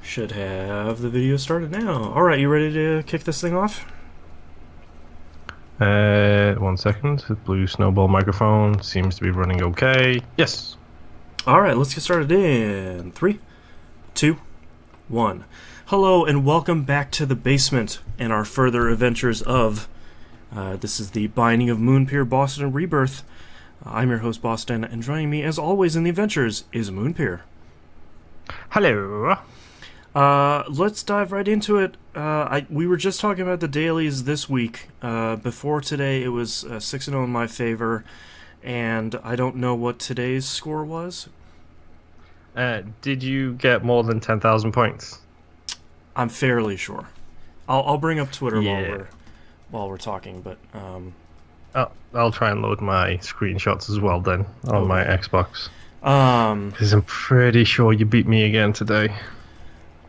Should have the video started now. Alright, you ready to kick this thing off? 1 second. The blue snowball microphone seems to be running okay. Yes. Alright, let's get started in 3, 2, 1. Hello and welcome back to the basement and our further adventures of this is the Binding of Moonpir, Boston, and Rebirth. I'm your host, Boston, and joining me as always in the adventures is Moonpir. Hello. Let's dive right into it. We were just talking about the dailies this week. Before today, it was 6-0 in my favor, and I don't know what today's score was. Did you get more than 10,000 points? I'm fairly sure. I'll bring up Twitter Yeah. while we're talking, but I'll try and load my screenshots as well then on my Xbox. Because I'm pretty sure you beat me again today.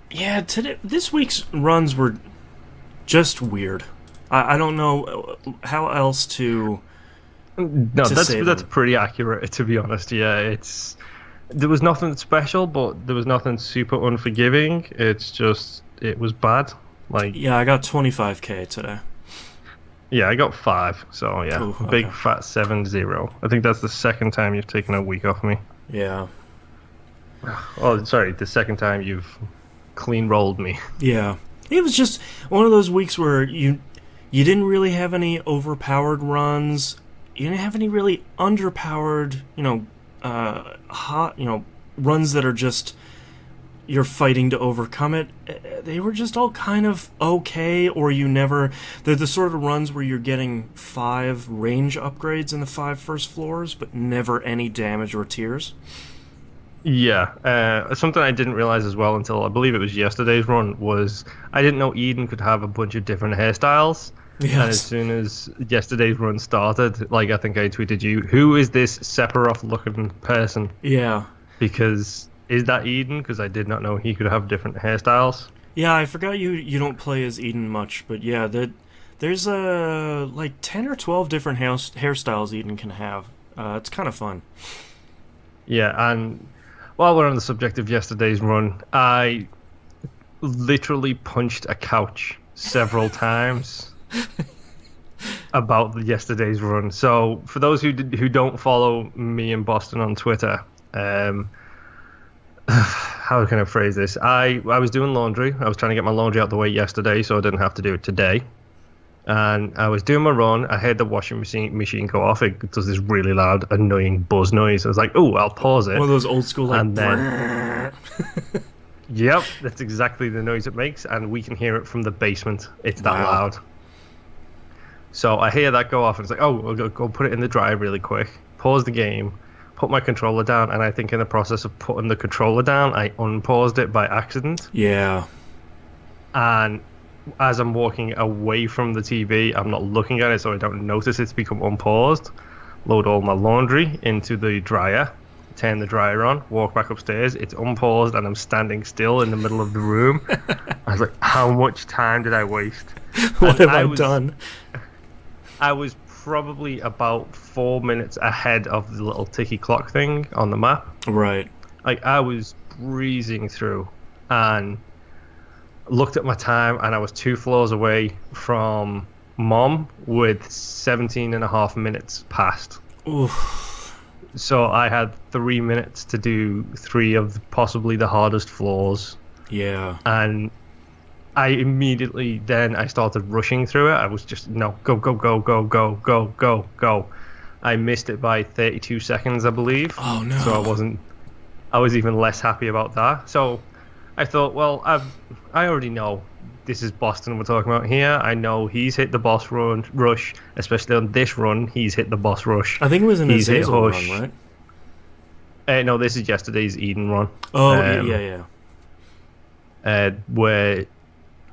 Yeah, this week's runs were just weird. I don't know how else to. No, to say that's them. pretty accurate, to be honest. Yeah, there was nothing special, but there was nothing super unforgiving. It was bad. Yeah, I got 25k today. Yeah, I got 5. So yeah, Ooh, okay. big fat 7-0. I think that's the second time you've taken a week off me. Yeah. Oh, sorry, the second time you've clean rolled me. Yeah. It was just one of those weeks where you didn't really have any overpowered runs. You didn't have any really underpowered, runs that are just you're fighting to overcome it. They were just all kind of okay, or they're the sort of runs where you're getting 5 range upgrades in the 5 first floors, but never any damage or tears. Yeah, something I didn't realize as well until I believe it was yesterday's run was I didn't know Eden could have a bunch of different hairstyles. Yes. And as soon as yesterday's run started, I think I tweeted you, who is this Sephiroth looking person? Yeah. Because is that Eden? Because I did not know he could have different hairstyles. Yeah, I forgot you don't play as Eden much, but yeah, there's 10 or 12 different hairstyles Eden can have. It's kind of fun. Yeah, and while we're on the subject of yesterday's run, I literally punched a couch several times about yesterday's run. So for those who don't follow me and Boston on Twitter, how can I phrase this? I was doing laundry. I was trying to get my laundry out the way yesterday so I didn't have to do it today. And I was doing my run. I heard the washing machine go off. It does this really loud, annoying buzz noise. I was like, oh, I'll pause it. One of those old school, and then, yep, that's exactly the noise it makes. And we can hear it from the basement. It's that loud. So I hear that go off. And it's like, oh, I'll go put it in the dryer really quick. Pause the game. Put my controller down. And I think in the process of putting the controller down, I unpaused it by accident. Yeah. And as I'm walking away from the TV, I'm not looking at it, so I don't notice it's become unpaused. Load all my laundry into the dryer, turn the dryer on, walk back upstairs. It's unpaused, and I'm standing still in the middle of the room. I was like, how much time did I waste? What have I done? I was probably about 4 minutes ahead of the little ticky clock thing on the map. Right. I was breezing through, and looked at my time, and I was 2 floors away from Mom with 17 and a half minutes past. Oof. So I had 3 minutes to do 3 of possibly the hardest floors. Yeah. And I immediately then I started rushing through it. I was just, no, go, go, go, go, go, go, go, go. I missed it by 32 seconds, I believe. Oh, no. So I was even less happy about that. So I thought, well, I already know this is Boston we're talking about here. I know he's hit the boss rush, especially on this run. He's hit the boss rush. I think it was an He's hit Azazel Hush. run, right? No, this is yesterday's Eden run. Oh, yeah. Where,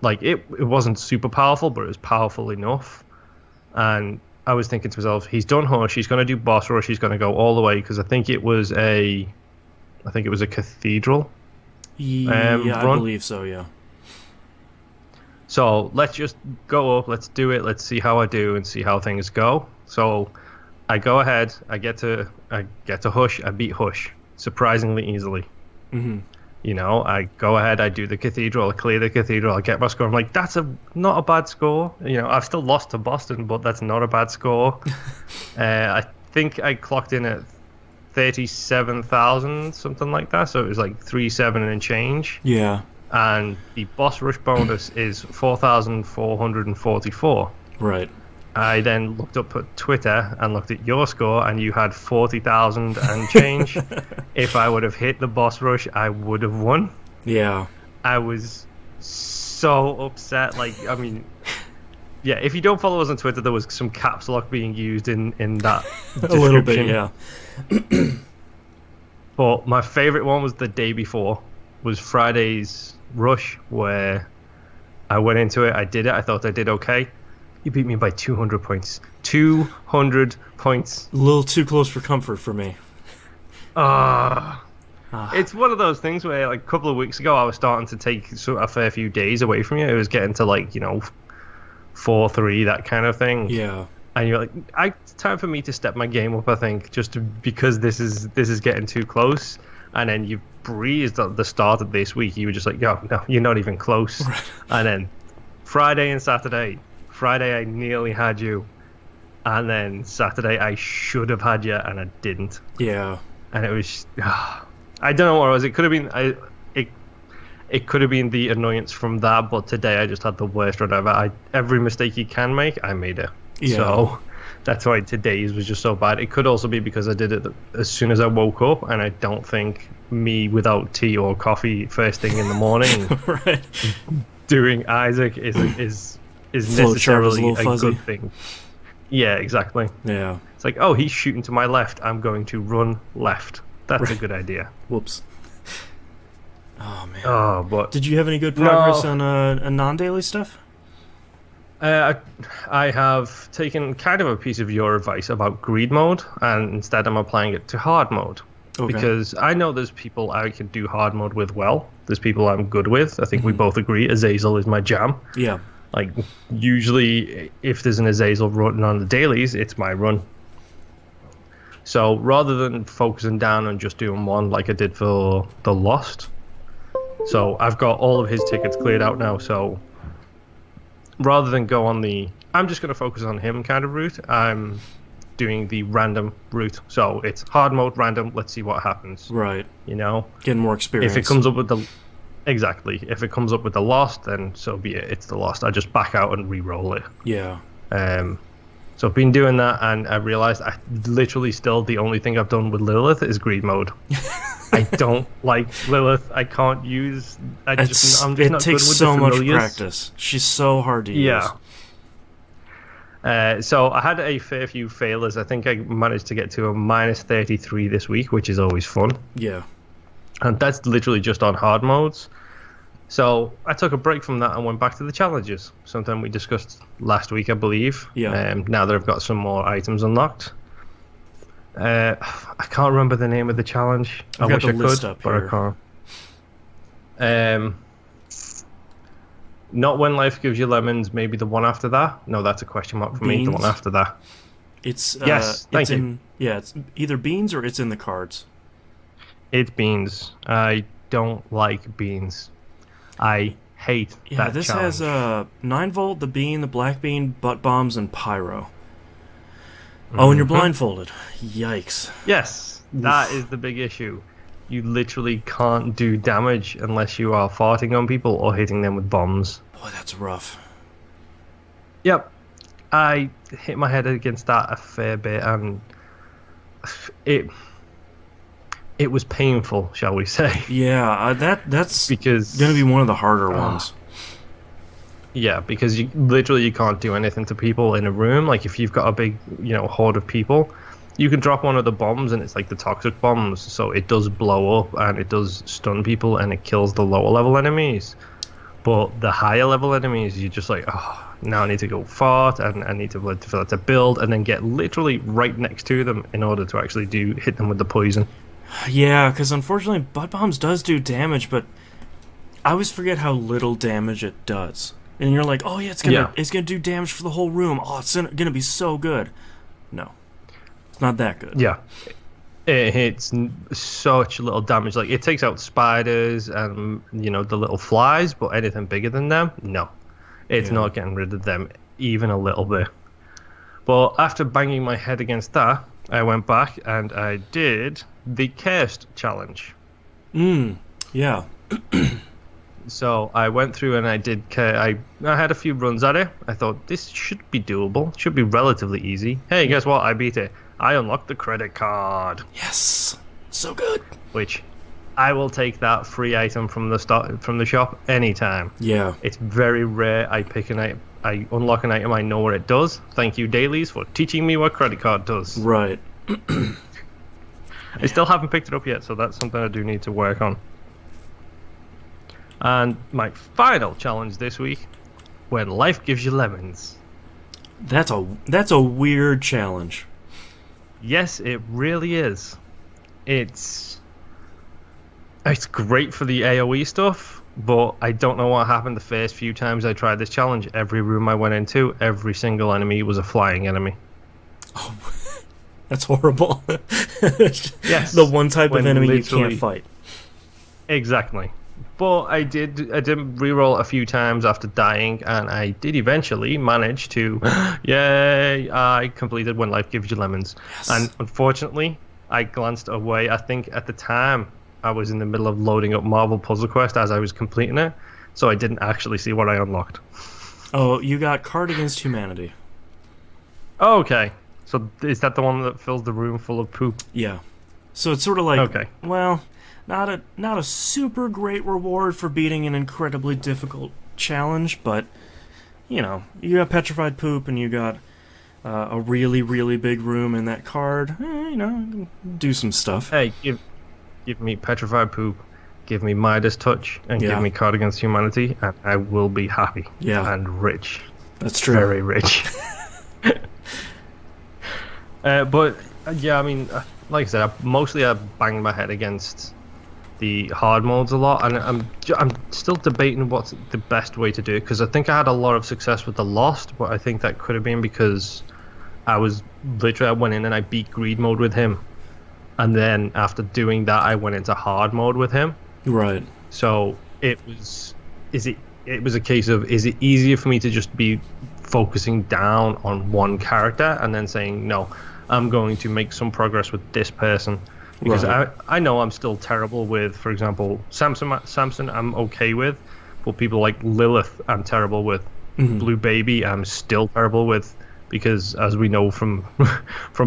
it wasn't super powerful, but it was powerful enough. And I was thinking to myself, he's done Hush, he's going to do boss rush, he's going to go all the way, because I think it was a cathedral. Yeah, run. I believe so, yeah. So let's just go up, let's do it, let's see how I do and see how things go. So I go ahead, I get to Hush, I beat Hush surprisingly easily. Mm-hmm. You know, I go ahead, I do the cathedral, I clear the cathedral, I get my score. I'm like, that's not a bad score. You know, I've still lost to Boston, but that's not a bad score. I think I clocked in at 37,000, something like that. So it was like 37 and change. Yeah. And the boss rush bonus is 4,444. Right. I then looked up at Twitter and looked at your score, and you had 40,000 and change. If I would have hit the boss rush, I would have won. Yeah. I was so upset. Like, I mean, yeah, if you don't follow us on Twitter, there was some caps lock being used in that description. A little bit, yeah. But my favorite one was the day before, was Friday's rush, where I went into it, I did it, I thought I did okay. You beat me by 200 points. 200 points. A little too close for comfort for me. It's one of those things where, like, a couple of weeks ago, I was starting to take a fair few days away from you. It was getting to, like, 4-3, that kind of thing. Yeah. And you're like, it's time for me to step my game up, I think, because this is getting too close. And then you breezed at the start of this week. You were just like, no, you're not even close. Right. And then Friday and Saturday. Friday, I nearly had you. And then Saturday, I should have had you, and I didn't. Yeah. And it was... I don't know what it was. It could have been... It could have been the annoyance from that, but today I just had the worst run ever. Every mistake you can make, I made it. Yeah. So that's why today's was just so bad. It could also be because I did it as soon as I woke up, and I don't think me without tea or coffee first thing in the morning right. doing Isaac is necessarily a good thing. Yeah, exactly. Yeah. It's like, oh, he's shooting to my left. I'm going to run left. That's a good idea. Whoops. Oh, man. Oh, but... Did you have any good progress on non-daily stuff? I have taken kind of a piece of your advice about greed mode, and instead I'm applying it to hard mode. Okay. Because I know there's people I can do hard mode with well. There's people I'm good with. I think we both agree Azazel is my jam. Yeah. Like, usually, if there's an Azazel running on the dailies, it's my run. So, rather than focusing down on just doing one like I did for the Lost, so I've got all of his tickets cleared out now, so rather than go on the I'm just going to focus on him kind of route, I'm doing the random route. So, it's hard mode, random, let's see what happens. Right. You know? Getting more experience. If it comes up with the... Exactly. If it comes up with the Lost, then so be it. It's the Lost. I just back out and re-roll it. Yeah. So I've been doing that, and I realized I literally still the only thing I've done with Lilith is greed mode. I don't like Lilith. I can't use. I'm just not good with it takes so much familiars. practice. She's so hard to use. Yeah. So I had a fair few failures. I think I managed to get to a minus 33 this week, which is always fun. Yeah. And that's literally just on hard modes. So I took a break from that and went back to the challenges. Something we discussed last week, I believe. Yeah. Now that I've got some more items unlocked. I can't remember the name of the challenge. I wish I could, but I can't. Not When Life Gives You Lemons, maybe the one after that. No, that's a question mark for me. The one after that. It's yes, thank you. Yeah, it's either beans or it's in the cards. It's beans. I don't like beans. I hate that challenge. Yeah, this has 9-volt, the bean, the black bean, butt bombs, and pyro. Oh, and you're blindfolded. Yikes. Yes, that is the big issue. You literally can't do damage unless you are farting on people or hitting them with bombs. Boy, that's rough. Yep. I hit my head against that a fair bit, and it was painful, shall we say. Yeah, that's because going to be one of the harder ones. Yeah, because you can't do anything to people in a room. Like, if you've got a big, horde of people, you can drop one of the bombs, and it's like the toxic bombs, so it does blow up, and it does stun people, and it kills the lower level enemies. But the higher level enemies, you're just like, oh, now I need to go fart, and I need to build, and then get literally right next to them in order to actually hit them with the poison. Yeah, because unfortunately, butt bombs does do damage, but I always forget how little damage it does. And you're like, oh yeah, it's gonna do damage for the whole room. Oh, it's gonna be so good. No, it's not that good. Yeah, it hits such little damage. Like, it takes out spiders and, the little flies, but anything bigger than them, no. It's not getting rid of them even a little bit. But after banging my head against that, I went back and I did the Cursed challenge. Yeah. So I went through and I did. I had a few runs at it. I thought this should be doable. Should be relatively easy. Hey, guess what? I beat it. I unlocked the credit card. Yes. So good. Which I will take that free item from the shop anytime. Yeah. It's very rare. I unlock an item. I know what it does. Thank you, Dailies, for teaching me what credit card does. Right. I still haven't picked it up yet, so that's something I do need to work on. And my final challenge this week, when life gives you lemons. That's a weird challenge. Yes, it really is. It's great for the AoE stuff, but I don't know what happened the first few times I tried this challenge. Every room I went into, every single enemy was a flying enemy. Oh, that's horrible. Yes. The one type of enemy you can't fight. Exactly. But I did reroll a few times after dying, and I did eventually manage to, yay, I completed When Life Gives You Lemons. Yes. And unfortunately, I glanced away. I think at the time, I was in the middle of loading up Marvel Puzzle Quest as I was completing it, so I didn't actually see what I unlocked. Oh, you got Card Against Humanity. Oh, okay. So is that the one that fills the room full of poop? Yeah. So it's sort of like, okay. Well, not a super great reward for beating an incredibly difficult challenge, but, you got petrified poop and you got a really, really big room in that card. Do some stuff. Hey, give me petrified poop, give me Midas Touch, and give me Card Against Humanity, and I will be happy. Yeah. And rich. That's true. Very rich. But, yeah, I mean, like I said, I banged my head against the hard modes a lot, and I'm still debating what's the best way to do it, because I think I had a lot of success with the Lost, but I think that could have been because I went in and I beat Greed mode with him, and then after doing that I went into hard mode with him. Right. So it was a case of, is it easier for me to just be focusing down on one character and then saying, no, I'm going to make some progress with this person? Because I know I'm still terrible with, for example, Samson I'm okay with, but people like Lilith I'm terrible with. Mm-hmm. Blue Baby I'm still terrible with, because as we know from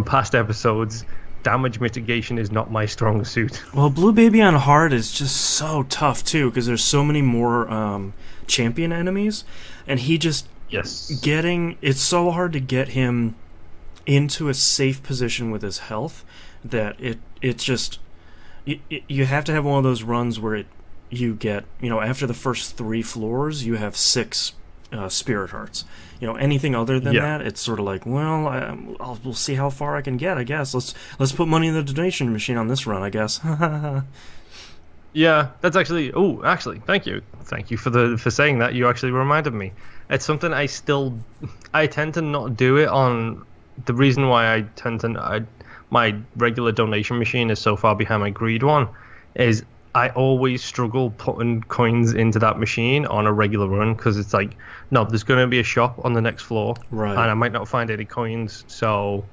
past episodes, damage mitigation is not my strong suit. Well, Blue Baby on hard is just so tough too, because there's so many more champion enemies, and he just it's so hard to get him into a safe position with his health that it's just you have to have one of those runs where you get, after the first 3 floors you have 6 spirit hearts. Anything other than that, it's sort of like, well, we'll see how far I can get, I guess. Let's put money in the donation machine on this run, I guess. Yeah, that's actually thank you for saying that. You actually reminded me. It's something I tend to not do it on. The reason why I tend to my regular donation machine is so far behind my greed one is I always struggle putting coins into that machine on a regular run, because it's like, no, there's going to be a shop on the next floor, right, and I might not find any coins, so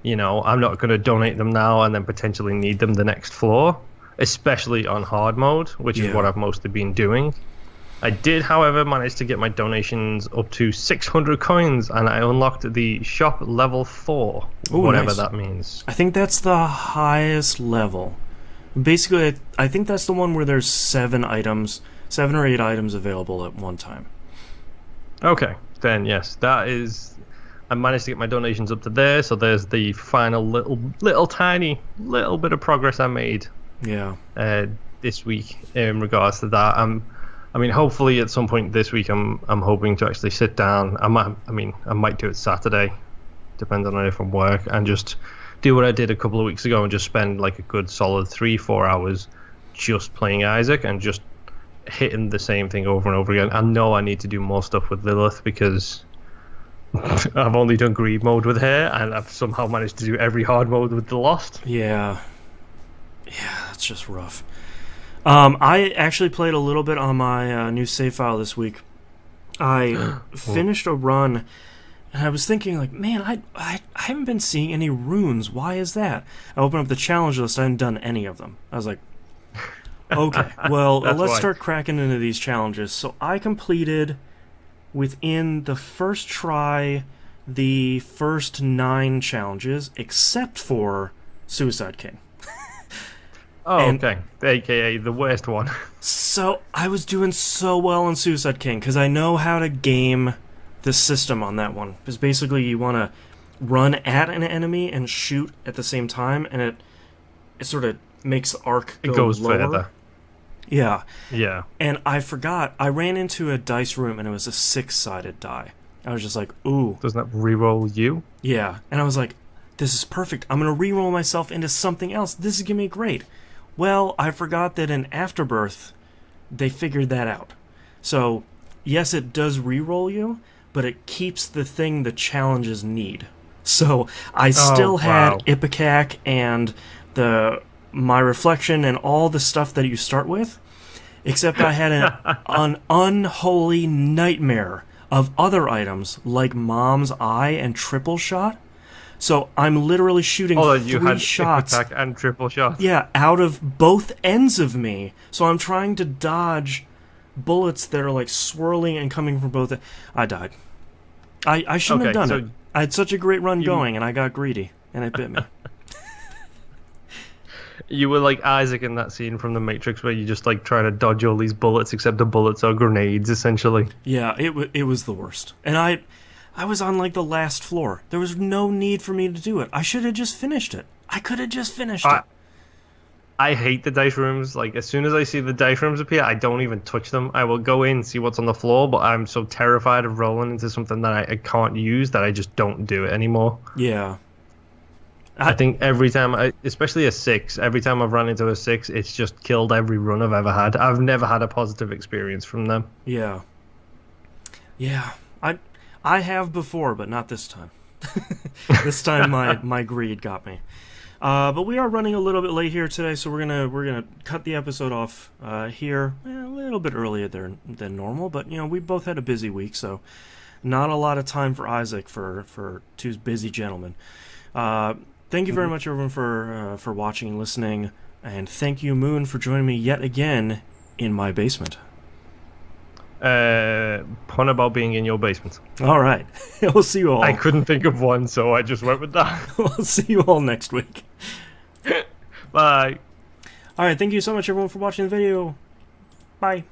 I'm not going to donate them now and then potentially need them the next floor, especially on hard mode, which is what I've mostly been doing. I did, however, manage to get my donations up to 600 coins, and I unlocked the shop level 4, whatever that means. I think that's the highest level. Basically, I think that's the one where there's 7 or 8 items available at one time. Okay, then yes, that is. I managed to get my donations up to there, so there's the final little tiny bit of progress I made. Yeah. This week in regards to that. I mean, hopefully at some point this week, I'm hoping to actually sit down. I might do it Saturday, depending on if I'm work, and just do what I did a couple of weeks ago and just spend like a good solid 3-4 hours just playing Isaac and just hitting the same thing over and over again. I know I need to do more stuff with Lilith, because I've only done greed mode with her, and I've somehow managed to do every hard mode with the Lost. Yeah. Yeah, that's just rough. I actually played a little bit on my new save file this week. I finished a run, and I was thinking, like, man, I haven't been seeing any runes. Why is that? I opened up the challenge list. I hadn't done any of them. I was like, okay, well, let's start cracking into these challenges. So I completed, within the first try, the first 9 challenges, except for Suicide King. Okay. AKA the worst one. So I was doing so well in Suicide King because I know how to game the system on that one. Because basically you want to run at an enemy and shoot at the same time, and it sort of makes the arc go It goes lower. further. Yeah. Yeah. And I forgot. I ran into a dice room and it was a 6-sided die. I was just like, ooh. Doesn't that reroll you? Yeah. And I was like, this is perfect. I'm going to reroll myself into something else. This is going to be great. Well, I forgot that in Afterbirth, they figured that out. So, yes, it does reroll you, but it keeps the thing the challenges need. So, I still had Ipecac and my reflection and all the stuff that you start with, except I had an unholy nightmare of other items like Mom's Eye and Triple Shot. So I'm literally shooting 3 shots and triple shot. Yeah, out of both ends of me. So I'm trying to dodge bullets that are like swirling and coming from both. I died. I shouldn't have done it. I had such a great run going, and I got greedy, and it bit me. You were like Isaac in that scene from The Matrix where you just like try to dodge all these bullets, except the bullets are grenades, essentially. Yeah, it was the worst. And I was on like the last floor. There was no need for me to do it. I should have just finished it. I could have just finished it. I hate the dice rooms. Like, as soon as I see the dice rooms appear, I don't even touch them. I will go in, see what's on the floor, but I'm so terrified of rolling into something that I can't use that I just don't do it anymore. Yeah. I think every time, especially a 6, every time I've run into a 6, it's just killed every run I've ever had. I've never had a positive experience from them. Yeah. Yeah. I have before, but not this time. This time my greed got me. But we are running a little bit late here today, so we're gonna cut the episode off here a little bit earlier than normal. But we both had a busy week, so not a lot of time for Isaac for 2 busy gentlemen. Thank you very much, everyone, for watching and listening, and thank you, Moon, for joining me yet again in my basement. Pun about being in your basement. All right. We'll see you all. I couldn't think of one, so I just went with that. We'll see you all next week. Bye. All right. Thank you so much, everyone, for watching the video. Bye.